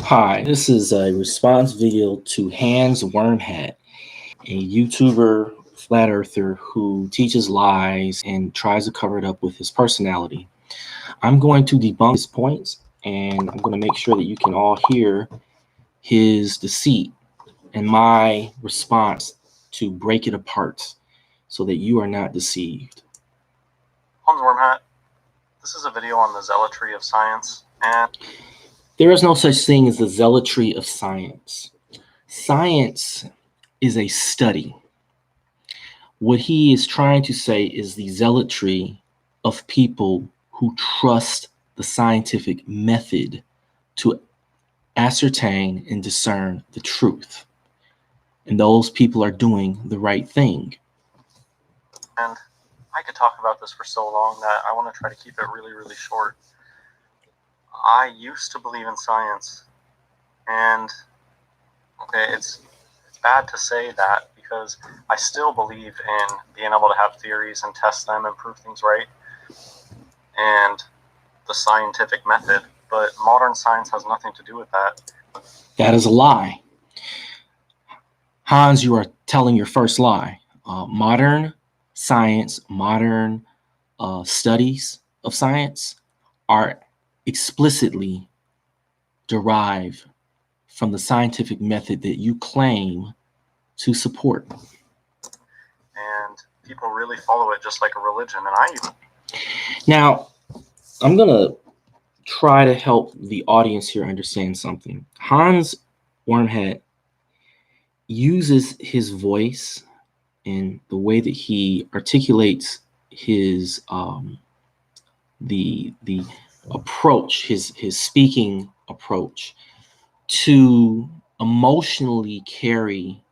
Hi, this is a response video to Hans Wormhat, a YouTuber flat earther who teaches lies and tries to cover it up with his personality. I'm going to debunk his points and I'm going to make sure that you can all hear his deceit and my response to break it apart so that you are not deceived. Hans Wormhat, this is a video on the zealotry of science, and there is no such thing as the zealotry of science. Science is a study. What he is trying to say is the zealotry of people who trust the scientific method to ascertain and discern the truth. And those people are doing the right thing. And I could talk about this for so long that I want to try to keep it really, really short. I used to believe in science, and okay, it's bad to say that because I still believe in being able to have theories and test them and prove things right, and the scientific method, but modern science has nothing to do with that. That is a lie. Hans, you are telling your first lie. Modern science, modern studies of science are explicitly derived from the scientific method that you claim to support. And people really follow it just like a religion, and I even. Now, I'm going to try to help the audience here understand something. Hans Wormhat uses his voice and the way that he articulates his the approach, his speaking approach, to emotionally carry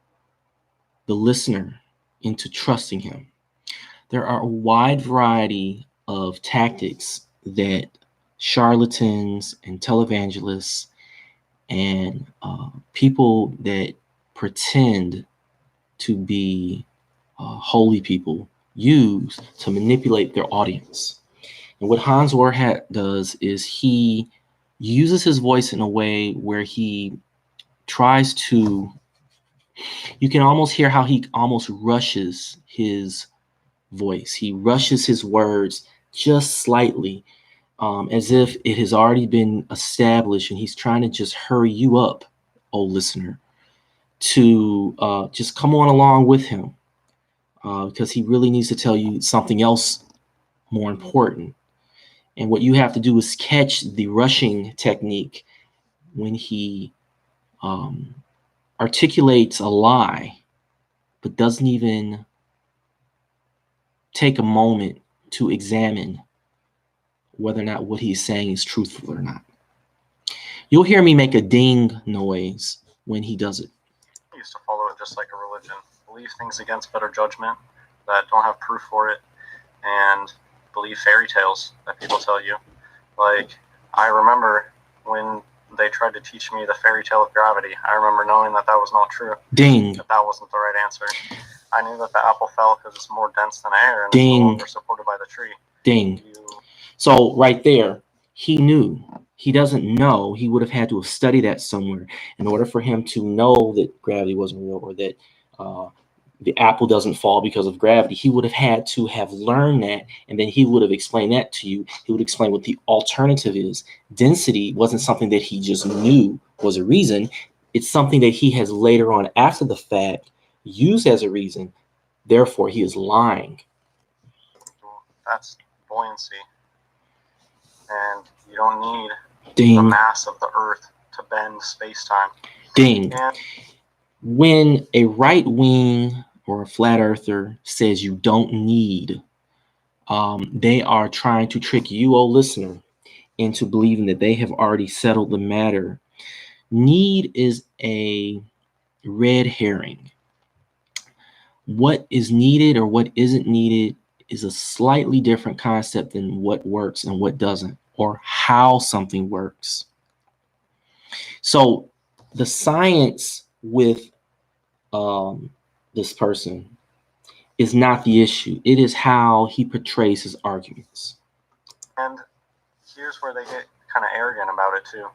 the listener into trusting him. There are a wide variety of tactics that charlatans and televangelists and people that pretend to be holy people use to manipulate their audience. And what Hans Wormhat does is he uses his voice in a way where he tries to, you can almost hear how he almost rushes his voice. He rushes his words just slightly, as if it has already been established, and he's trying to just hurry you up, oh listener, to just come on along with him, because he really needs to tell you something else more important. And what you have to do is catch the rushing technique when he articulates a lie, but doesn't even take a moment to examine whether or not what he's saying is truthful or not. You'll hear me make a ding noise when he does it. I used to follow it just like a religion. Believe things against better judgment that don't have proof for it, and believe fairy tales that people tell you. Like, I remember when they tried to teach me the fairy tale of gravity, I remember knowing that that was not true. Ding. That wasn't the right answer. I knew that the apple fell because it's more dense than air and Ding. it's no longer supported by the tree. Ding. So right there, he knew. He doesn't know. He would have had to have studied that somewhere in order for him to know that gravity wasn't real, or that the apple doesn't fall because of gravity. He would have had to have learned that, and then he would have explained that to you. He would explain what the alternative is. Density wasn't something that he just knew was a reason. It's something that he has later on, after the fact, used as a reason. Therefore, he is lying. That's buoyancy. And you don't need Ding. the mass of the Earth to bend space-time. Ding. And when a right wing or a flat earther says you don't need, they are trying to trick you, oh listener, into believing that they have already settled the matter. Need is a red herring. What is needed or what isn't needed is a slightly different concept than what works and what doesn't, or how something works. So the science with this person is not the issue. It is how he portrays his arguments. And here's where they get kind of arrogant about it too.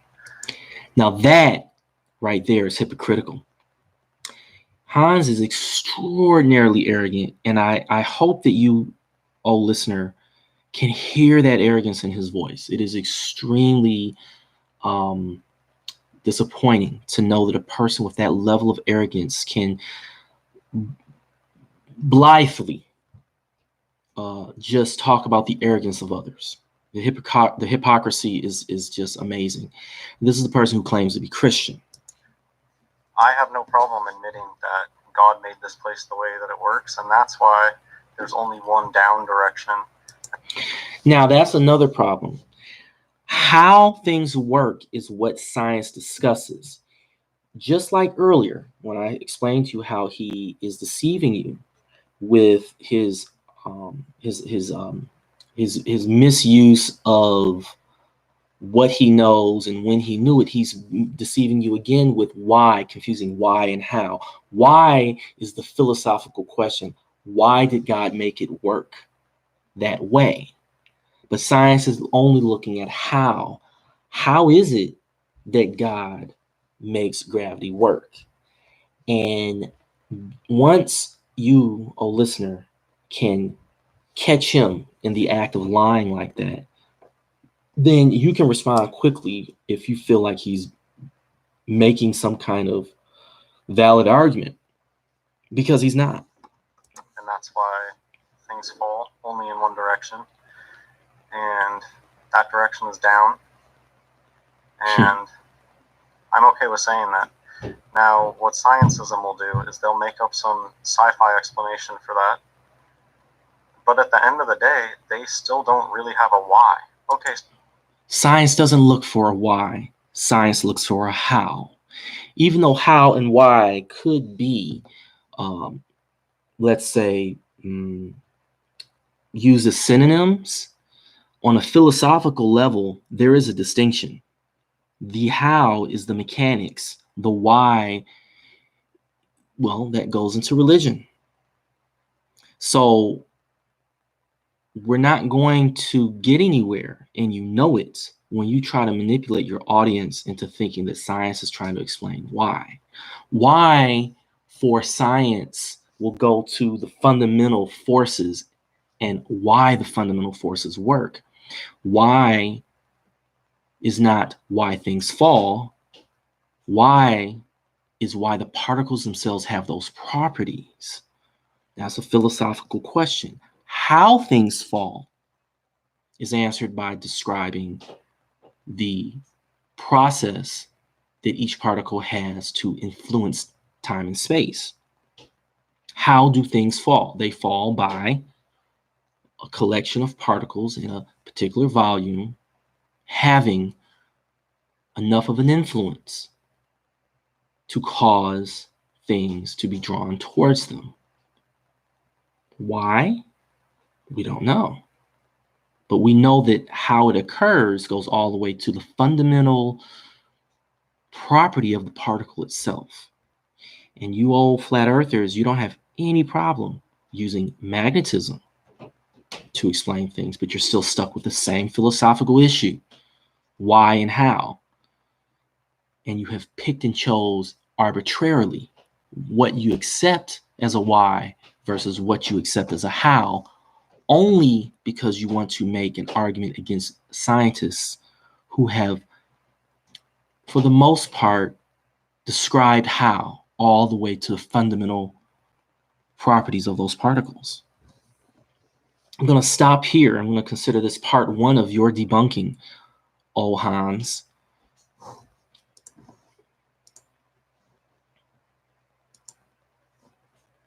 Now that right there is hypocritical. Hans is extraordinarily arrogant, and I hope that you, oh listener, can hear that arrogance in his voice. It is extremely disappointing to know that a person with that level of arrogance can blithely just talk about the arrogance of others. The hypocrisy is just amazing. This is the person who claims to be Christian. I have no problem admitting that God made this place the way that it works, and that's why there's only one down direction. Now, that's another problem. How things work is what science discusses. Just like earlier, when I explained to you how he is deceiving you with his misuse of what he knows and when he knew it, he's deceiving you again with why, confusing why and how. Why is the philosophical question. Why did God make it work that way? But science is only looking at how. How is it that God makes gravity work? And once you, oh listener, can catch him in the act of lying like that, then you can respond quickly if you feel like he's making some kind of valid argument, because he's not. And that's why things fall only in one direction, and that direction is down. And I'm okay with saying that. Now, what scientism will do is they'll make up some sci-fi explanation for that. But at the end of the day, they still don't really have a why. Okay. Science doesn't look for a why. Science looks for a how. Even though how and why could be, let's say, used as synonyms, on a philosophical level, there is a distinction. The how is the mechanics. The why, well, that goes into religion. So we're not going to get anywhere, and you know it, when you try to manipulate your audience into thinking that science is trying to explain why. Why for science will go to the fundamental forces and why the fundamental forces work. Why is not why things fall. Why is why the particles themselves have those properties. That's a philosophical question. How things fall is answered by describing the process that each particle has to influence time and space. How do things fall? They fall by a collection of particles in a particular volume having enough of an influence to cause things to be drawn towards them. Why? We don't know. But we know that how it occurs goes all the way to the fundamental property of the particle itself. And you old flat earthers, you don't have any problem using magnetism to explain things, but you're still stuck with the same philosophical issue. Why and how? And you have picked and chose arbitrarily what you accept as a why versus what you accept as a how, only because you want to make an argument against scientists who have, for the most part, described how all the way to the fundamental properties of those particles. I'm going to stop here. I'm going to consider this part one of your debunking, oh Hans.